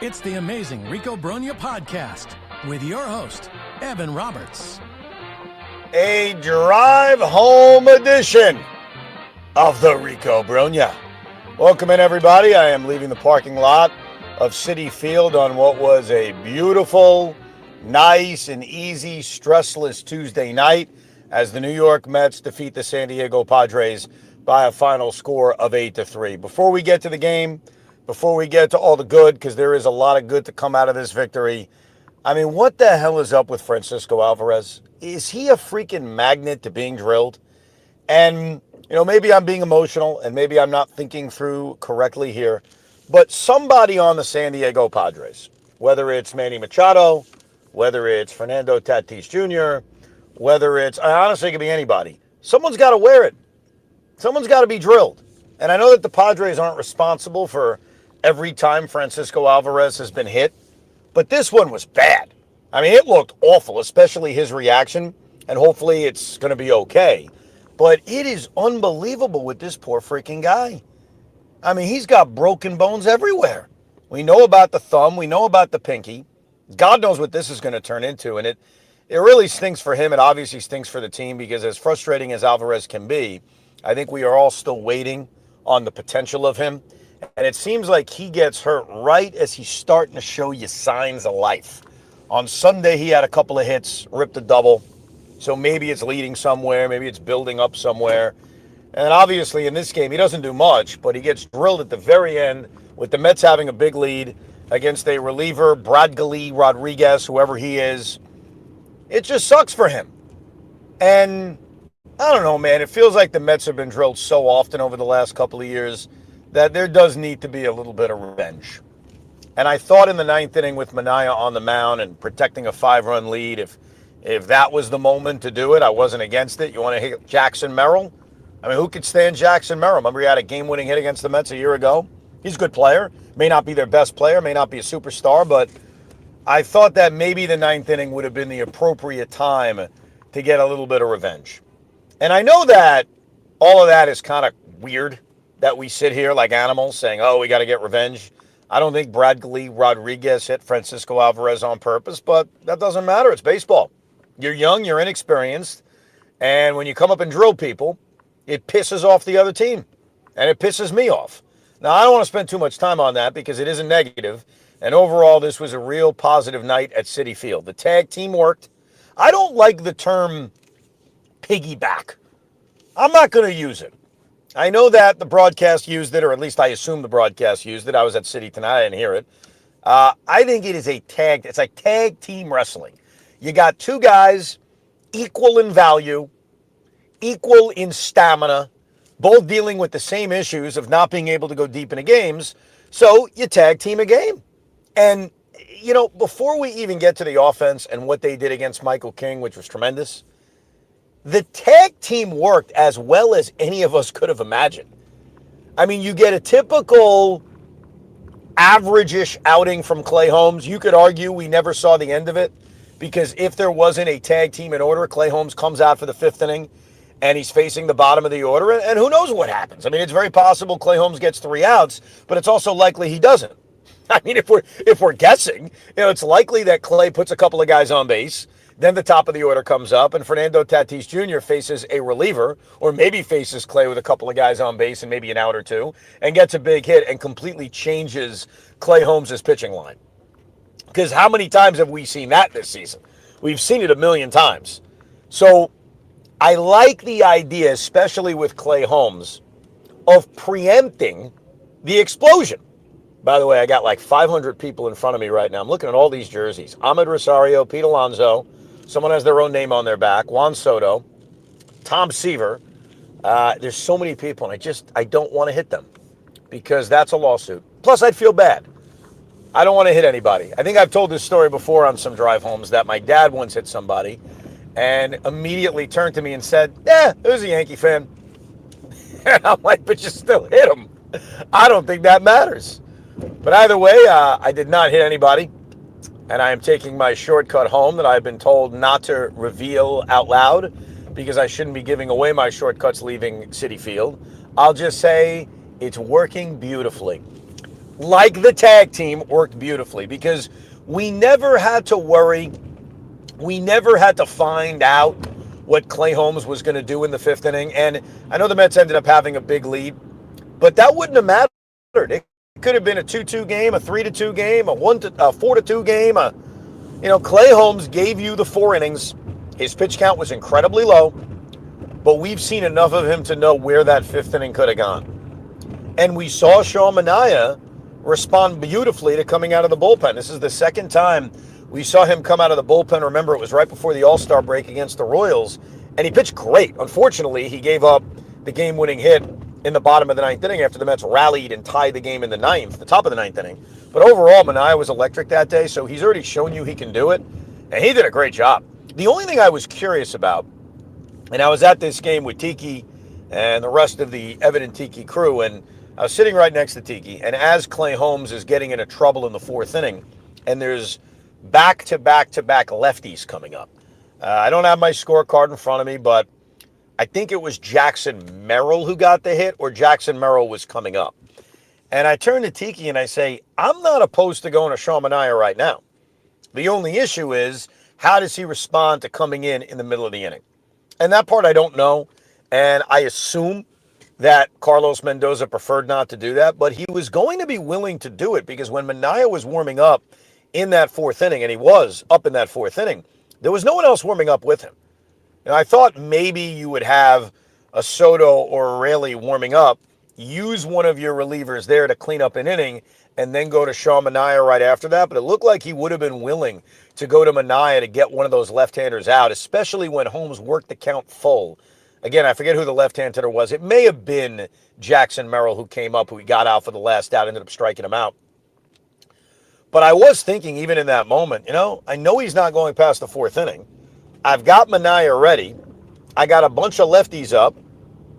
It's the amazing Rico Brogna podcast with your host, Evan Roberts. A drive home edition of the Rico Brogna. Welcome in, everybody. I am leaving the parking lot of Citi Field on what was a beautiful, nice, and easy, stressless Tuesday night as the New York Mets defeat the San Diego Padres by a final score of 8-3. Before we get to the game, before we get to all the good, because there is a lot of good to come out of this victory, I mean, what the hell is up with Francisco Alvarez? Is he a freaking magnet to being drilled? And, you know, maybe I'm being emotional and maybe I'm not thinking through correctly here, but somebody on the San Diego Padres, whether it's Manny Machado, whether it's Fernando Tatis Jr., whether it's, honestly, it could be anybody, someone's got to wear it. Someone's got to be drilled. And I know that the Padres aren't responsible for every time Francisco Alvarez has been hit, but this one was bad. I mean, it looked awful, especially his reaction, and hopefully it's going to be okay. But it is unbelievable with this poor freaking guy. I mean, he's got broken bones everywhere. We know about the thumb. We know about the pinky. God knows what this is going to turn into, and it really stinks for him. It obviously stinks for the team because as frustrating as Alvarez can be, I think we are all still waiting on the potential of him. And it seems like he gets hurt right as he's starting to show you signs of life. On Sunday, he had a couple of hits, ripped a double. So maybe it's leading somewhere. Maybe it's building up somewhere. And obviously in this game, he doesn't do much, but he gets drilled at the very end with the Mets having a big lead against a reliever, Bradley Rodriguez, whoever he is. It just sucks for him. And I don't know, man. It feels like the Mets have been drilled so often over the last couple of years that there does need to be a little bit of revenge. And I thought in the ninth inning with Manaea on the mound and protecting a 5-run lead, if that was the moment to do it, I wasn't against it. You want to hit Jackson Merrill? I mean, who could stand Jackson Merrill? Remember he had a game-winning hit against the Mets a year ago? He's a good player. May not be their best player, may not be a superstar, but I thought that maybe the ninth inning would have been the appropriate time to get a little bit of revenge. And I know that all of that is kind of weird, that we sit here like animals saying, oh, we got to get revenge. I don't think Bradley Rodriguez hit Francisco Alvarez on purpose, but that doesn't matter. It's baseball. You're young, you're inexperienced, and when you come up and drill people, it pisses off the other team, and it pisses me off. Now, I don't want to spend too much time on that because it isn't negative, and overall, this was a real positive night at Citi Field. The tag team worked. I don't like the term piggyback. I'm not going to use it. I know that the broadcast used it, or at least I assume the broadcast used it. I was at Citi tonight. I didn't hear it. I think it is it's like tag team wrestling. You got two guys equal in value, equal in stamina, both dealing with the same issues of not being able to go deep into games. So you tag team a game. And, you know, before we even get to the offense and what they did against Michael King, which was tremendous, the tag team worked as well as any of us could have imagined. I mean, you get a typical average-ish outing from Clay Holmes. You could argue we never saw the end of it because if there wasn't a tag team in order, Clay Holmes comes out for the fifth inning and he's facing the bottom of the order, and who knows what happens. I mean, it's very possible Clay Holmes gets 3 outs, but it's also likely he doesn't. I mean, if we're guessing, you know, it's likely that Clay puts a couple of guys on base. Then the top of the order comes up, and Fernando Tatis Jr. faces a reliever, or maybe faces Clay with a couple of guys on base and maybe an out or two, and gets a big hit and completely changes Clay Holmes' pitching line. Because how many times have we seen that this season? We've seen it a million times. So I like the idea, especially with Clay Holmes, of preempting the explosion. By the way, I got like 500 people in front of me right now. I'm looking at all these jerseys. Ahmed Rosario, Pete Alonso, someone has their own name on their back, Juan Soto, Tom Seaver. There's so many people, and I don't want to hit them because that's a lawsuit. Plus, I'd feel bad. I don't want to hit anybody. I think I've told this story before on some drive homes that my dad once hit somebody and immediately turned to me and said, it was a Yankee fan. And I'm like, but you still hit him. I don't think that matters. But either way, I did not hit anybody, and I am taking my shortcut home that I've been told not to reveal out loud because I shouldn't be giving away my shortcuts leaving Citi Field. I'll just say it's working beautifully. like the tag team, worked beautifully because we never had to worry. We never had to find out what Clay Holmes was going to do in the fifth inning. And I know the Mets ended up having a big lead, but that wouldn't have mattered. It could have been a 2-2 game, a 3-2 game, a 4-2 game. Clay Holmes gave you the 4 innings. His pitch count was incredibly low, but we've seen enough of him to know where that fifth inning could have gone. And we saw Sean Manaea respond beautifully to coming out of the bullpen. This is the second time we saw him come out of the bullpen. Remember, it was right before the All-Star break against the Royals, and he pitched great. Unfortunately, he gave up the game-winning hit in the bottom of the ninth inning after the Mets rallied and tied the game in the top of the ninth inning. But overall, Manaea was electric that day, so he's already shown you he can do it, and he did a great job. The only thing I was curious about, and I was at this game with Tiki and the rest of the Evan and Tiki crew, and I was sitting right next to Tiki, and as Clay Holmes is getting into trouble in the fourth inning, and there's back-to-back-to-back lefties coming up. I don't have my scorecard in front of me, but I think it was Jackson Merrill who got the hit, or Jackson Merrill was coming up. And I turn to Tiki and I say, I'm not opposed to going to Sean Manaea right now. The only issue is, how does he respond to coming in the middle of the inning? And that part I don't know, and I assume that Carlos Mendoza preferred not to do that, but he was going to be willing to do it because when Manaea was warming up in that fourth inning, and he was up in that fourth inning, there was no one else warming up with him. And I thought maybe you would have a Soto or a Raley warming up, use one of your relievers there to clean up an inning, and then go to Sean Manaea right after that. But it looked like he would have been willing to go to Manaea to get one of those left-handers out, especially when Holmes worked the count full. Again, I forget who the left-hand hitter was. It may have been Jackson Merrill who came up, who he got out for the last out, ended up striking him out. But I was thinking, even in that moment, I know he's not going past the fourth inning. I've got Manaea ready. I got a bunch of lefties up.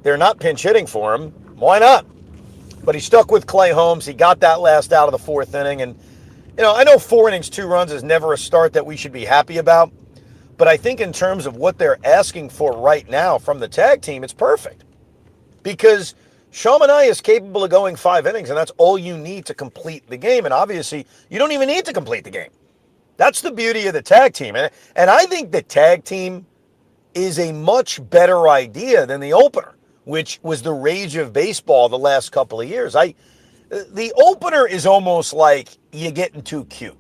They're not pinch hitting for him. Why not? But he stuck with Clay Holmes. He got that last out of the fourth inning. And, I know 4 innings, 2 runs is never a start that we should be happy about. But I think in terms of what they're asking for right now from the tag team, it's perfect. Because Sean Manaea is capable of going 5 innings, and that's all you need to complete the game. And obviously, you don't even need to complete the game. That's the beauty of the tag team. And I think the tag team is a much better idea than the opener, which was the rage of baseball the last couple of years. The opener is almost like you're getting too cute.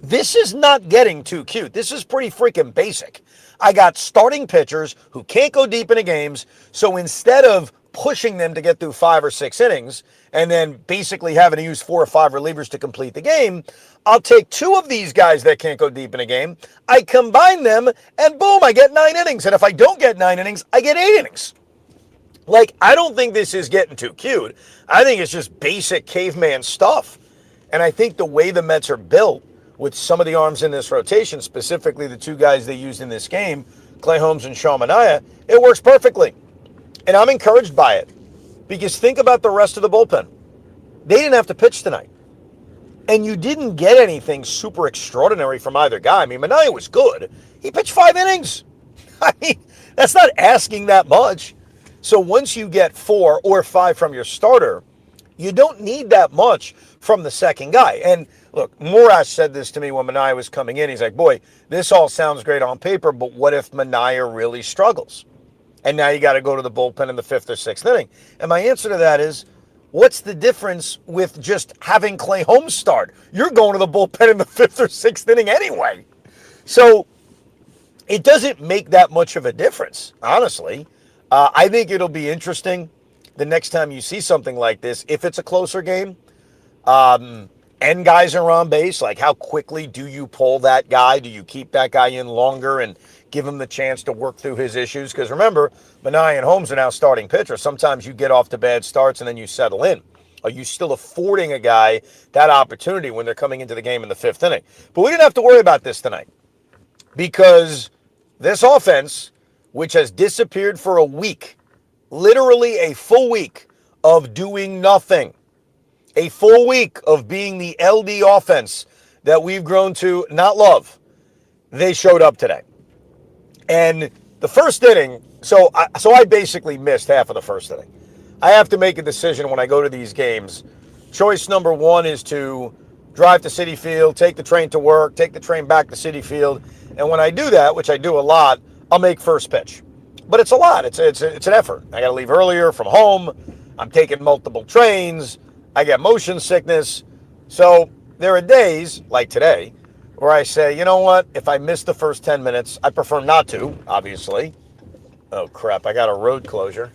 This is not getting too cute. This is pretty freaking basic. I got starting pitchers who can't go deep into games, so instead of pushing them to get through 5 or 6 innings and then basically having to use 4 or 5 relievers to complete the game, I'll take 2 of these guys that can't go deep in a game, I combine them, and boom, I get 9 innings. And if I don't get 9 innings, I get 8 innings. I don't think this is getting too cute. I think it's just basic caveman stuff. And I think the way the Mets are built, with some of the arms in this rotation, specifically the 2 guys they used in this game, Clay Holmes and Sean Manaea, it works perfectly. And I'm encouraged by it. Because think about the rest of the bullpen. They didn't have to pitch tonight. And you didn't get anything super extraordinary from either guy. I mean, Manaea was good. He pitched 5 innings. I mean, that's not asking that much. So once you get 4 or 5 from your starter, you don't need that much from the second guy. And look, Morash said this to me when Manaea was coming in. He's like, boy, this all sounds great on paper, but what if Manaea really struggles? And now you got to go to the bullpen in the 5th or 6th inning. And my answer to that is, what's the difference with just having Clay Holmes start? You're going to the bullpen in the 5th or 6th inning anyway. So it doesn't make that much of a difference, honestly. I think it'll be interesting the next time you see something like this, if it's a closer game, and guys are on base, like how quickly do you pull that guy? Do you keep that guy in longer and give him the chance to work through his issues? Because remember, Manaea and Holmes are now starting pitchers. Sometimes you get off to bad starts and then you settle in. Are you still affording a guy that opportunity when they're coming into the game in the 5th inning? But we didn't have to worry about this tonight because this offense, which has disappeared for a week, literally a full week of doing nothing, a full week of being the LD offense that we've grown to not love, they showed up today. And the first inning, so I basically missed half of the first inning. I have to make a decision when I go to these games. choice number one is to drive to Citi Field, take the train to work, take the train back to Citi Field. And when I do that, which I do a lot, I'll make first pitch. But it's a lot. It's an effort. I got to leave earlier from home. I'm taking multiple trains. I get motion sickness. So there are days, like today, where I say, you know what? If I miss the first 10 minutes, I prefer not to, obviously. Oh, crap. I got a road closure.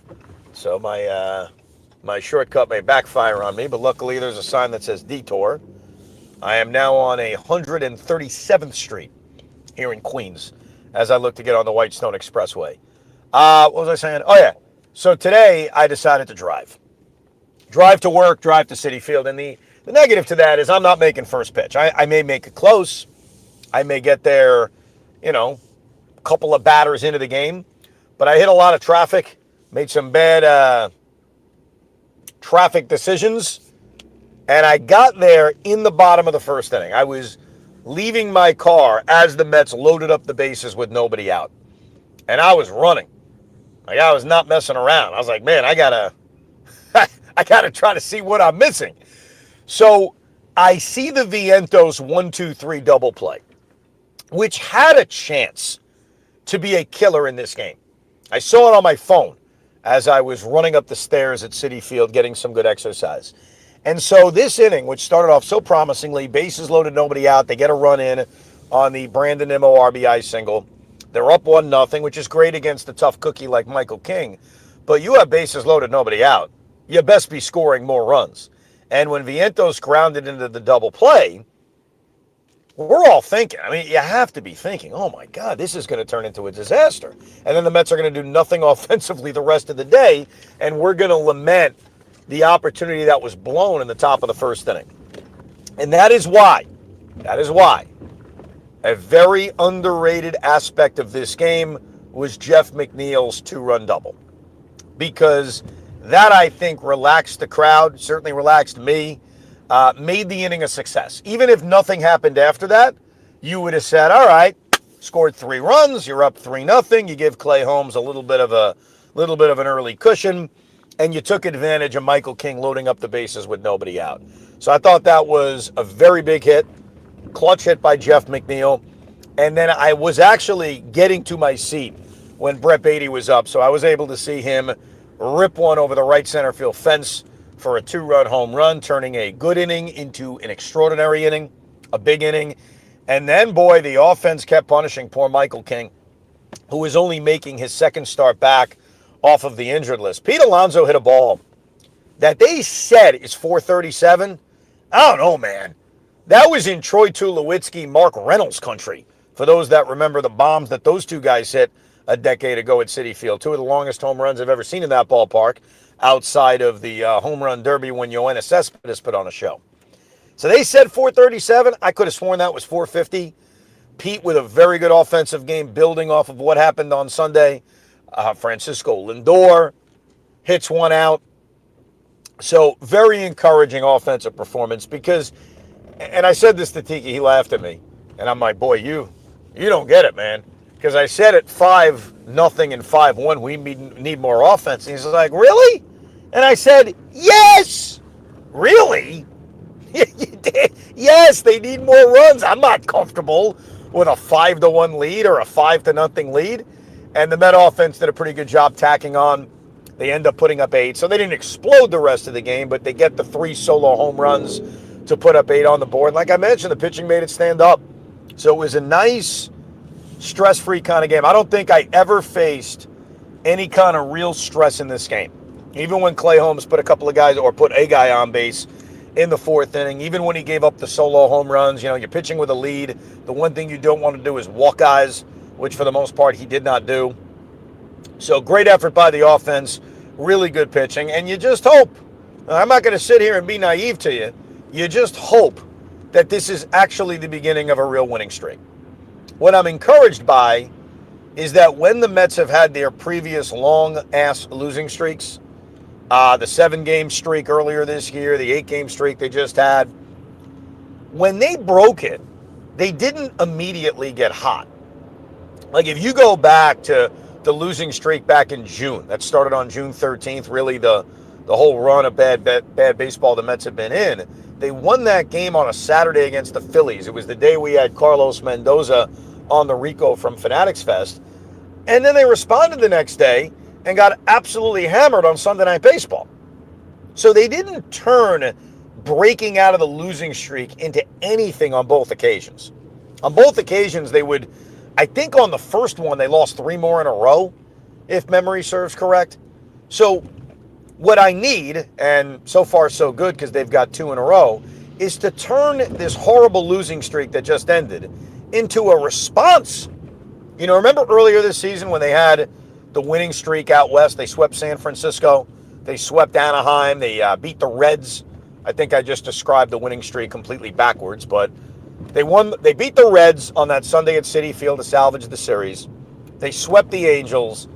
So my shortcut may backfire on me, but luckily there's a sign that says detour. I am now on 137th Street here in Queens as I look to get on the Whitestone Expressway. What was I saying? Oh, yeah. So today I decided to drive. Drive to work, drive to Citi Field. And the negative to that is I'm not making first pitch. I may make it close. I may get there, a couple of batters into the game. But I hit a lot of traffic, made some bad traffic decisions. And I got there in the bottom of the first inning. I was leaving my car as the Mets loaded up the bases with nobody out. And I was running. Like, I was not messing around. I was like, man, I gotta try to see what I'm missing. So I see the Vientos 1-2-3 double play, which had a chance to be a killer in this game. I saw it on my phone as I was running up the stairs at Citi Field getting some good exercise. And so this inning, which started off so promisingly, bases loaded, nobody out, they get a run in on the Brandon Nimmo RBI single. They're up 1-0, which is great against a tough cookie like Michael King. But you have bases loaded, nobody out. You best be scoring more runs. And when Vientos grounded into the double play, we're all thinking, you have to be thinking, oh my God, this is going to turn into a disaster. And then the Mets are going to do nothing offensively the rest of the day, and we're going to lament the opportunity that was blown in the top of the first inning. And that is why a very underrated aspect of this game was Jeff McNeil's 2-run double. Because that, I think, relaxed the crowd, certainly relaxed me, made the inning a success. Even if nothing happened after that, you would have said, all right, scored 3 runs, you're up 3-0, you give Clay Holmes a little bit of an early cushion, and you took advantage of Michael King loading up the bases with nobody out. So I thought that was a very big hit, clutch hit by Jeff McNeil. And then I was actually getting to my seat when Brett Beatty was up, so I was able to see him rip one over the right center field fence for a 2-run home run, turning a good inning into an extraordinary inning, a big inning. And then, boy, the offense kept punishing poor Michael King, who was only making his second start back off of the injured list. Pete Alonso hit a ball that they said is 437. I don't know, man. That was in Troy Tulowitzki, Mark Reynolds country, for those that remember the bombs that those two guys hit a decade ago at Citi Field. 2 of the longest home runs I've ever seen in that ballpark, outside of the home run derby when Yoenis Cespedes put on a show. So they said 437. I could have sworn that was 450. Pete with a very good offensive game, building off of what happened on Sunday. Francisco Lindor hits one out. So very encouraging offensive performance because, and I said this to Tiki, he laughed at me. And I'm like, boy, you don't get it, man. Because I said at 5-0 and 5-1, we need more offense. And he's like, really? And I said, yes. Really? Yes, they need more runs. I'm not comfortable with a 5-1 lead or a 5-0 lead. And the Met offense did a pretty good job tacking on. They end up putting up 8. So they didn't explode the rest of the game, but they get the 3 solo home runs to put up 8 on the board. Like I mentioned, the pitching made it stand up. So it was a nice, stress-free kind of game. I don't think I ever faced any kind of real stress in this game. Even when Clay Holmes put a guy on base in the 4th inning, even when he gave up the solo home runs, you're pitching with a lead. The one thing you don't want to do is walk guys, which for the most part he did not do. So great effort by the offense, really good pitching, and you just hope, I'm not going to sit here and be naive to you, you just hope that this is actually the beginning of a real winning streak. What I'm encouraged by is that when the Mets have had their previous long-ass losing streaks, the 7-game streak earlier this year, the 8-game streak they just had, when they broke it, they didn't immediately get hot. Like if you go back to the losing streak back in June, that started on June 13th, really the the whole run of bad baseball the Mets have been in. They won that game on a Saturday against the Phillies. It was the day we had Carlos Mendoza on the Rico from Fanatics Fest. And then they responded the next day and got absolutely hammered on Sunday Night Baseball. So they didn't turn breaking out of the losing streak into anything on both occasions. On both occasions, they would, I think on the first one, they lost 3 more in a row, if memory serves correct. So what I need, and so far so good because they've got 2 in a row, is to turn this horrible losing streak that just ended into a response. You know, remember earlier this season when they had the winning streak out west? They swept San Francisco. They swept Anaheim. They beat the Reds. I think I just described the winning streak completely backwards, but they beat the Reds on that Sunday at Citi Field to salvage the series. They swept the Angels,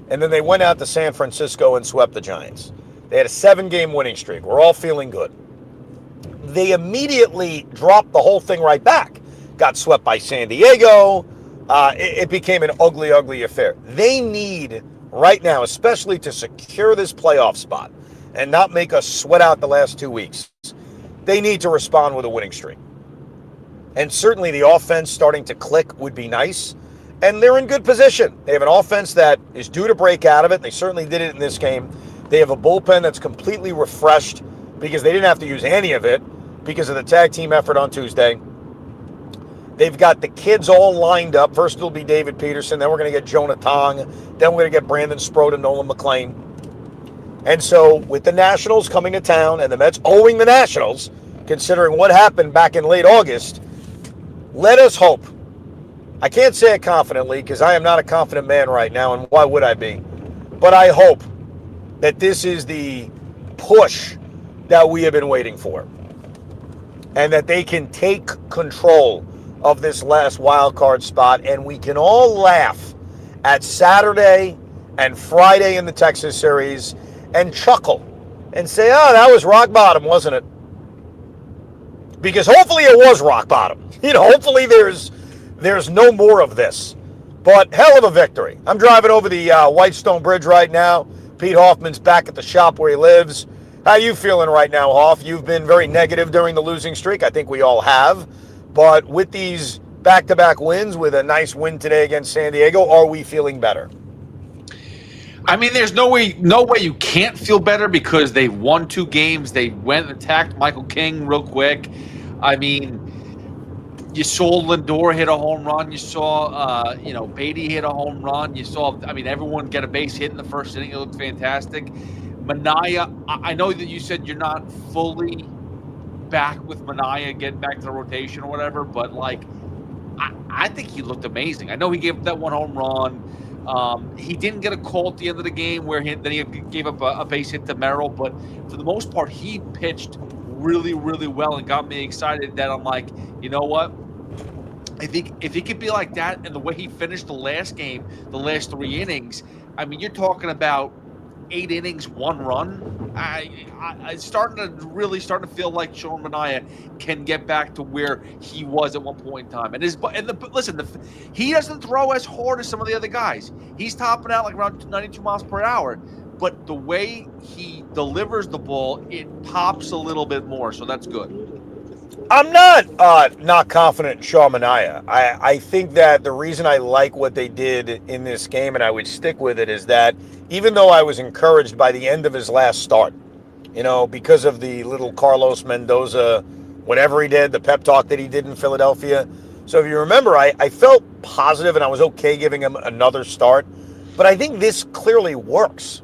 and then they went out to San Francisco and swept the Giants. They had a 7-game winning streak. We're all feeling good. They immediately dropped the whole thing right back. Got swept by San Diego. It became an ugly, ugly affair. They need right now, especially to secure this playoff spot and not make us sweat out the last 2 weeks, they need to respond with a winning streak. And certainly the offense starting to click would be nice. And they're in good position. They have an offense that is due to break out of it. They certainly did it in this game. They have a bullpen that's completely refreshed because they didn't have to use any of it because of the tag team effort on Tuesday. They've got the kids all lined up. First it'll be David Peterson. Then we're going to get Jonah Tong. Then we're going to get Brandon Sproat and Nolan McLean. And so with the Nationals coming to town and the Mets owing the Nationals, considering what happened back in late August, let us hope. I can't say it confidently because I am not a confident man right now, and why would I be? But I hope that this is the push that we have been waiting for and that they can take control of this last wild card spot, and we can all laugh at Saturday and Friday in the Texas series and chuckle and say, oh, that was rock bottom, wasn't it? Because hopefully it was rock bottom. You know, hopefully there's no more of this. But hell of a victory. I'm driving over the Whitestone Bridge right now. Pete Hoffman's back at the shop where he lives. How you feeling right now, Hoff? You've been very negative during the losing streak. I think we all have. But with these back-to-back wins, with a nice win today against San Diego, are we feeling better? I mean, there's no way you can't feel better because they won 2 games. They went and attacked Michael King real quick. I mean, you saw Lindor hit a home run. You saw, Beatty hit a home run. You saw, everyone get a base hit in the first inning. It looked fantastic. Manaea, I know that you said you're not fully back with Manaea getting back to the rotation or whatever, but, I think he looked amazing. I know he gave up that 1 home run. He didn't get a call at the end of the game where he gave up a base hit to Merrill, but for the most part, he pitched really, really well and got me excited that I'm like, you know what? If he could be like that and the way he finished the last game, the last 3 innings, you're talking about 8 innings, 1 run. I starting to feel like Sean Manaea can get back to where he was at one point in time. He doesn't throw as hard as some of the other guys. He's topping out like around 92 miles per hour. But the way he delivers the ball, it pops a little bit more, so that's good. I'm not confident in Sean Manaea. I think that the reason I like what they did in this game, and I would stick with it, is that even though I was encouraged by the end of his last start, because of the little Carlos Mendoza, whatever he did, the pep talk that he did in Philadelphia. So if you remember, I felt positive and I was okay giving him another start. But I think this clearly works.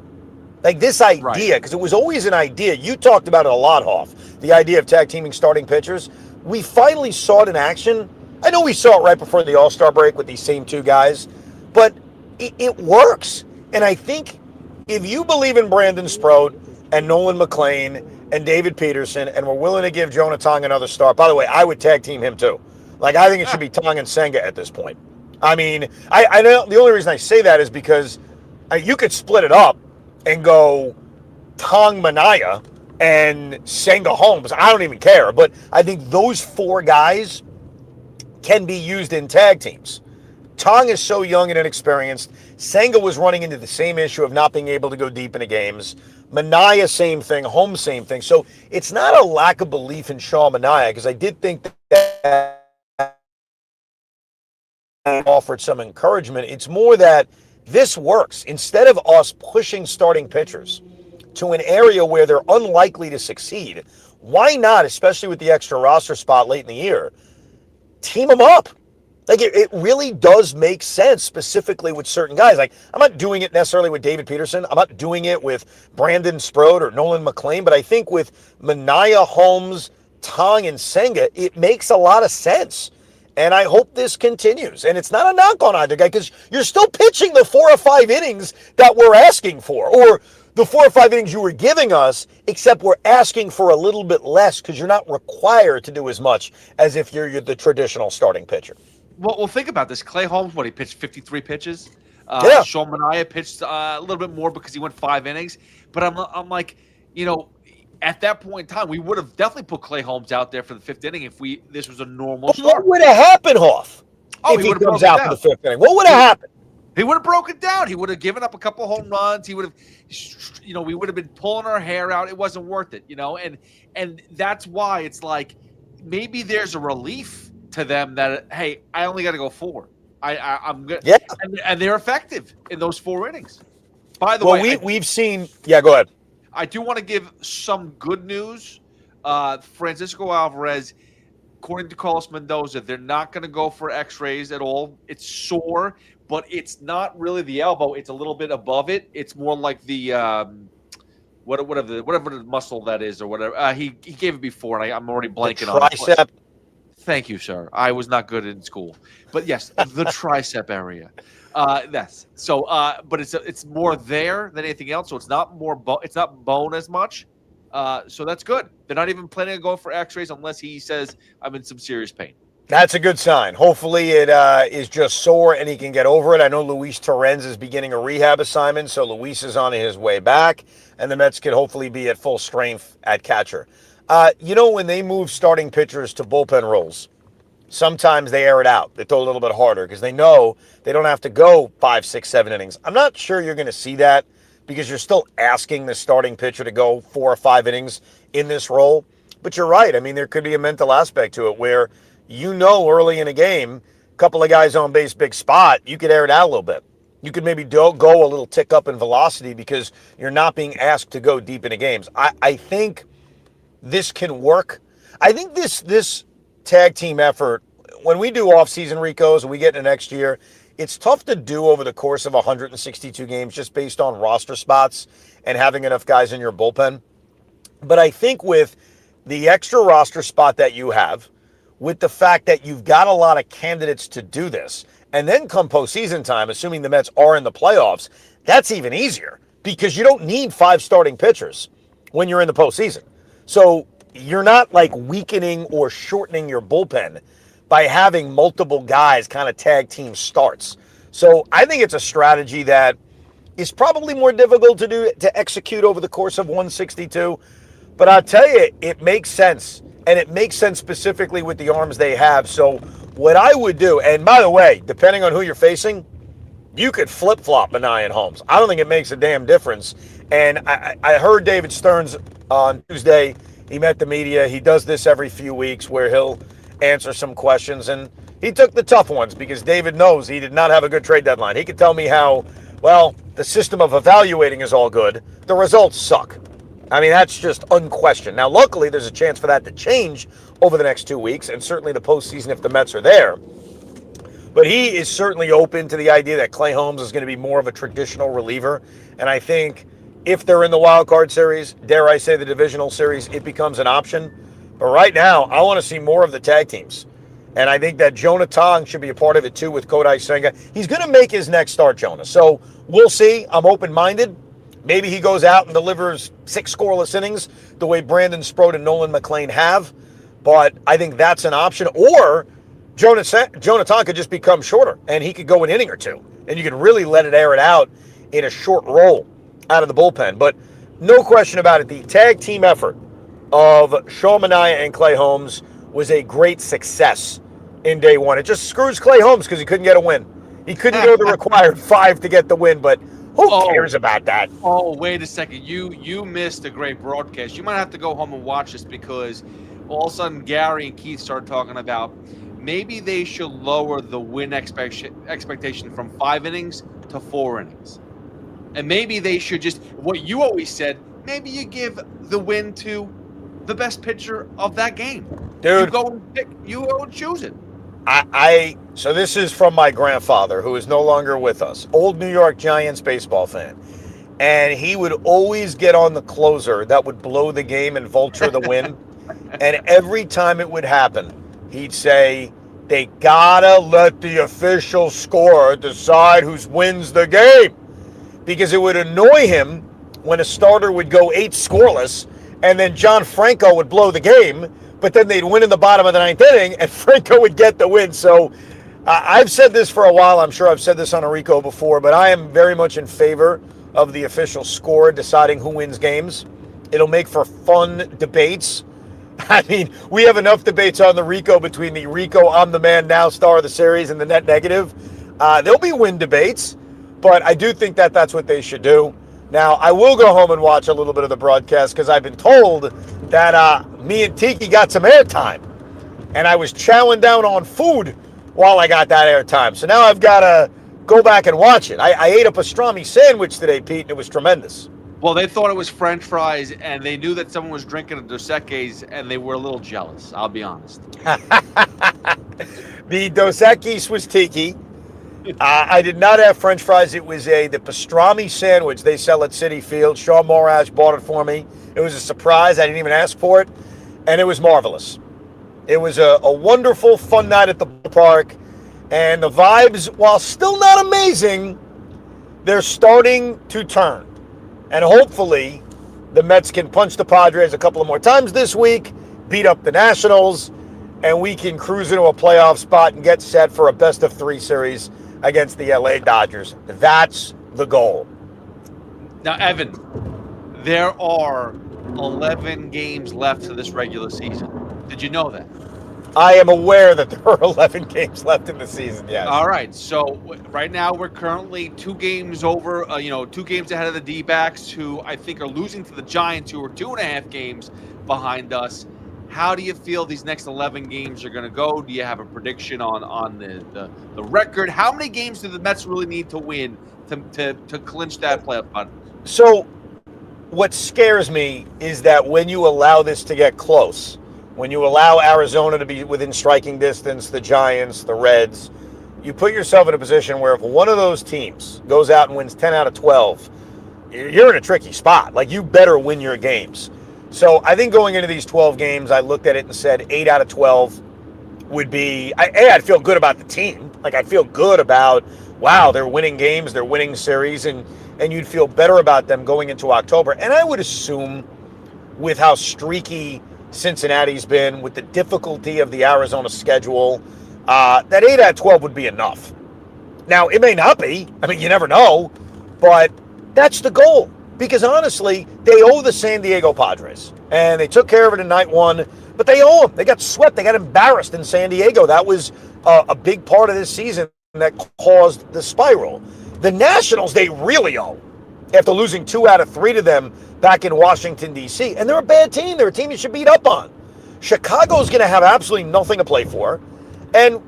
Like this idea, because it was always an idea. You talked about it a lot, Hoff. The idea of tag teaming starting pitchers. We finally saw it in action. I know we saw it right before the All-Star break with these same 2 guys, but it works. And I think if you believe in Brandon Sproat and Nolan McLean and David Peterson and we're willing to give Jonah Tong another start, by the way, I would tag team him too. I think it should be Tong and Senga at this point. I know the only reason I say that is because you could split it up and go Tong Manaea and Senga Holmes. I don't even care. But I think those 4 guys can be used in tag teams. Tong is so young and inexperienced. Senga was running into the same issue of not being able to go deep into games. Manaea, same thing. Holmes, same thing. So it's not a lack of belief in Sean Manaea, because I did think that offered some encouragement. It's more that this works. Instead of us pushing starting pitchers to an area where they're unlikely to succeed, why not, especially with the extra roster spot late in the year, team them up? Like, it really does make sense, specifically with certain guys. Like, I'm not doing it necessarily with David Peterson. I'm not doing it with Brandon Sprode or Nolan McLean. But I think with Manaea, Holmes, Tong, and Senga, it makes a lot of sense. And I hope this continues. And it's not a knock on either guy, because you're still pitching the 4 or 5 innings that we're asking for, or the 4 or 5 innings you were giving us, except we're asking for a little bit less because you're not required to do as much as if you're the traditional starting pitcher. Well, think about this. Clay Holmes, he pitched 53 pitches. Yeah. Sean Manaea pitched a little bit more because he went 5 innings. But I'm like, at that point in time, we would have definitely put Clay Holmes out there for the 5th inning if this was a normal start. What would have happened, Hoff, if he comes out for the 5th inning? What would have happened? He would have broken down. He would have given up a couple home runs. He would have, we would have been pulling our hair out. It wasn't worth it, and that's why it's like maybe there's a relief to them that, hey, I only got to go 4. I'm good. Yeah. And they're effective in those 4 innings. By the way, we've seen. Yeah, go ahead. I do want to give some good news. Francisco Alvarez, according to Carlos Mendoza, they're not going to go for X-rays at all. It's sore, but it's not really the elbow. It's a little bit above it. It's more like the whatever the muscle that is or whatever. He gave it before, and I'm already blanking on it. Tricep. Thank you, sir. I was not good in school, but yes, the tricep area. That's so. But it's more there than anything else. So it's not it's not bone as much. So that's good. They're not even planning on going for X-rays unless he says I'm in some serious pain. That's a good sign. Hopefully it is just sore and he can get over it. I know Luis Torrens is beginning a rehab assignment, so Luis is on his way back, and the Mets could hopefully be at full strength at catcher. When they move starting pitchers to bullpen roles, sometimes they air it out. They throw a little bit harder because they know they don't have to go 5, 6, 7 innings. I'm not sure you're going to see that because you're still asking the starting pitcher to go 4 or 5 innings in this role. But you're right. I mean, there could be a mental aspect to it where early in a game, a couple of guys on base, big spot, you could air it out a little bit. You could maybe go a little tick up in velocity because you're not being asked to go deep into games. I think this can work. I think this tag team effort, when we do off-season Ricos and we get into next year, it's tough to do over the course of 162 games just based on roster spots and having enough guys in your bullpen. But I think with the extra roster spot that you have, with the fact that you've got a lot of candidates to do this, and then come postseason time, assuming the Mets are in the playoffs, that's even easier because you don't need 5 starting pitchers when you're in the postseason. So you're not like weakening or shortening your bullpen by having multiple guys kind of tag team starts. So I think it's a strategy that is probably more difficult to execute over the course of 162. But I'll tell you, it makes sense. And it makes sense specifically with the arms they have. So what I would do, and by the way, depending on who you're facing, you could flip-flop Manaea and Holmes. I don't think it makes a damn difference. And I heard David Stearns on Tuesday. He met the media. He does this every few weeks where he'll answer some questions. And he took the tough ones because David knows he did not have a good trade deadline. He could tell me how, the system of evaluating is all good. The results suck. I mean, that's just unquestioned. Now, luckily, there's a chance for that to change over the next 2 weeks, and certainly the postseason if the Mets are there. But he is certainly open to the idea that Clay Holmes is going to be more of a traditional reliever. And I think if they're in the wild card series, dare I say the divisional series, it becomes an option. But right now, I want to see more of the tag teams. And I think that Jonah Tong should be a part of it too with Kodai Senga. He's going to make his next start, Jonah. So we'll see. I'm open-minded. Maybe he goes out and delivers 6 scoreless innings the way Brandon Sprode and Nolan McLean have. But I think that's an option. Or Jonah Tong could just become shorter, and he could go an inning or 2. And you could really let it air it out in a short roll out of the bullpen. But no question about it, the tag team effort of Sean Manaea and Clay Holmes was a great success in day one. It just screws Clay Holmes because he couldn't get a win. He couldn't go the required 5 to get the win, but who cares about that? Oh, wait a second. You missed a great broadcast. You might have to go home and watch this because all of a sudden Gary and Keith started talking about maybe they should lower the win expectation from 5 innings to 4 innings. And maybe they should just, what you always said, maybe you give the win to the best pitcher of that game. Dude. You go and choose it. So this is from my grandfather, who is no longer with us. Old New York Giants baseball fan. And he would always get on the closer that would blow the game and vulture the win. And every time it would happen, he'd say, they gotta let the official score decide who wins the game. Because it would annoy him when a starter would go 8 scoreless and then John Franco would blow the game, but then they'd win in the bottom of the 9th inning and Franco would get the win. So I've said this for a while. I'm sure I've said this on a Rico before, but I am very much in favor of the official score deciding who wins games. It'll make for fun debates. I mean, we have enough debates on the Rico between the Rico, I'm the man now star of the series and the net negative. There'll be win debates. But I do think that that's what they should do. Now, I will go home and watch a little bit of the broadcast because I've been told that me and Tiki got some airtime. And I was chowing down on food while I got that airtime. So now I've got to go back and watch it. I ate a pastrami sandwich today, Pete, and it was tremendous. Well, they thought it was French fries, and they knew that someone was drinking a Dos Equis, and they were a little jealous, I'll be honest. The Dos Equis was Tiki. I did not have French fries. It was the pastrami sandwich they sell at Citi Field. Sean Morash bought it for me. It was a surprise. I didn't even ask for it, and it was marvelous. It was a wonderful, fun night at the park, and the vibes, while still not amazing, they're starting to turn. And hopefully, the Mets can punch the Padres a couple of more times this week, beat up the Nationals, and we can cruise into a playoff spot and get set for a best-of-3 series against the LA Dodgers. That's the goal. Now, Evan, there are 11 games left to this regular season. Did you know that? I am aware that there are 11 games left in the season, yes. All right, so right now we're currently 2 games over, 2 games ahead of the D-backs, who I think are losing to the Giants, who are 2.5 games behind us. How do you feel these next 11 games are going to go? Do you have a prediction on the record? How many games do the Mets really need to win to clinch that playoff spot? So what scares me is that when you allow this to get close, when you allow Arizona to be within striking distance, the Giants, the Reds, you put yourself in a position where if one of those teams goes out and wins 10 out of 12, you're in a tricky spot. Like, you better win your games. So I think going into these 12 games, I looked at it and said 8 out of 12 would be, I'd feel good about the team. Like, I'd feel good about, wow, they're winning games, they're winning series, and you'd feel better about them going into October. And I would assume with how streaky Cincinnati's been, with the difficulty of the Arizona schedule, that 8 out of 12 would be enough. Now, it may not be. I mean, you never know. But that's the goal. Because honestly, they owe the San Diego Padres. And they took care of it in night 1. But they owe them. They got swept. They got embarrassed in San Diego. That was a big part of this season that caused the spiral. The Nationals, they really owe, after losing 2 out of 3 to them back in Washington, D.C. And they're a bad team. They're a team you should beat up on. Chicago's going to have absolutely nothing to play for. And,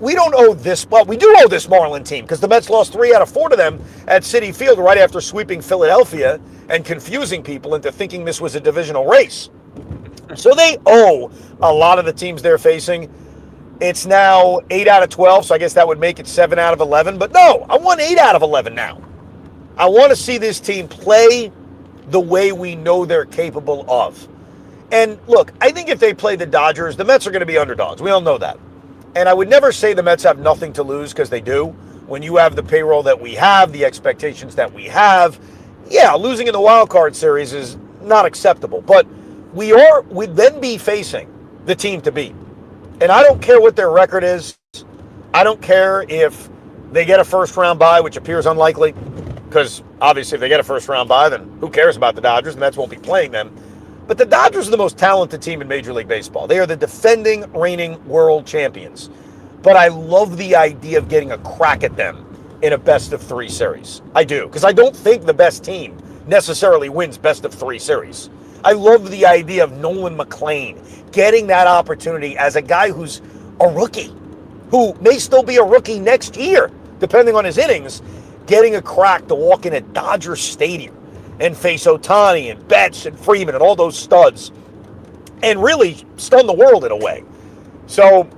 we don't owe this, well, we do owe this Marlin team because the Mets lost 3 out of 4 to them at Citi Field right after sweeping Philadelphia and confusing people into thinking this was a divisional race. So they owe a lot of the teams they're facing. It's now 8 out of 12, so I guess that would make it 7 out of 11. But no, I want 8 out of 11 now. I want to see this team play the way we know they're capable of. And look, I think if they play the Dodgers, the Mets are going to be underdogs. We all know that. And I would never say the Mets have nothing to lose, because they do. When you have the payroll that we have, the expectations that we have, yeah, losing in the wild card series is not acceptable. But we'd then be facing the team to beat. And I don't care what their record is. I don't care if they get a first-round bye, which appears unlikely, because obviously if they get a first-round bye, then who cares about the Dodgers? The Mets won't be playing them. But the Dodgers are the most talented team in Major League Baseball. They are the defending, reigning world champions. but I love the idea of getting a crack at them in a best-of-3 series. I do, because I don't think the best team necessarily wins best-of-3 series. I love the idea of Nolan McLean getting that opportunity as a guy who's a rookie, who may still be a rookie next year, depending on his innings, getting a crack to walk in at Dodger Stadium and face Ohtani and Betts and Freeman and all those studs and really stun the world in a way. So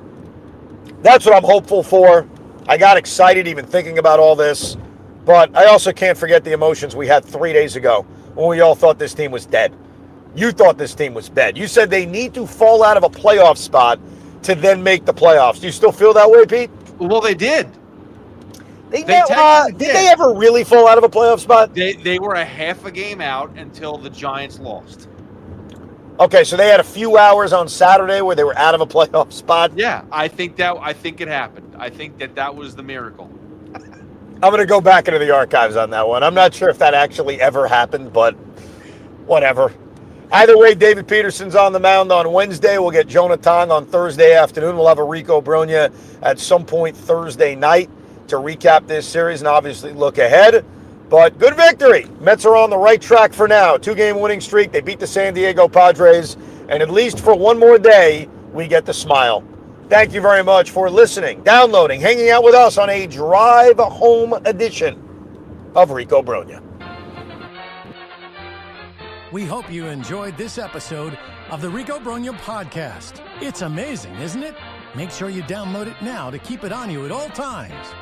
that's what I'm hopeful for. I got excited even thinking about all this, but I also can't forget the emotions we had 3 days ago when we all thought this team was dead. You thought this team was dead. You said they need to fall out of a playoff spot to then make the playoffs. Do you still feel that way, Pete? Well, they did. Did they ever really fall out of a playoff spot? They were a half a game out until the Giants lost. Okay, so they had a few hours on Saturday where they were out of a playoff spot. Yeah, I think it happened. I think that was the miracle. I'm going to go back into the archives on that one. I'm not sure if that actually ever happened, but whatever. Either way, David Peterson's on the mound on Wednesday. We'll get Jonah Tong on Thursday afternoon. We'll have a Rico Brogna at some point Thursday night to recap this series and obviously look ahead. But good victory. Mets are on the right track for now. 2-game winning streak. They beat the San Diego Padres. And at least for one more day, we get to smile. Thank you very much for listening, downloading, hanging out with us on a drive home edition of Rico Brogna. We hope you enjoyed this episode of the Rico Brogna podcast. It's amazing, isn't it? Make sure you download it now to keep it on you at all times.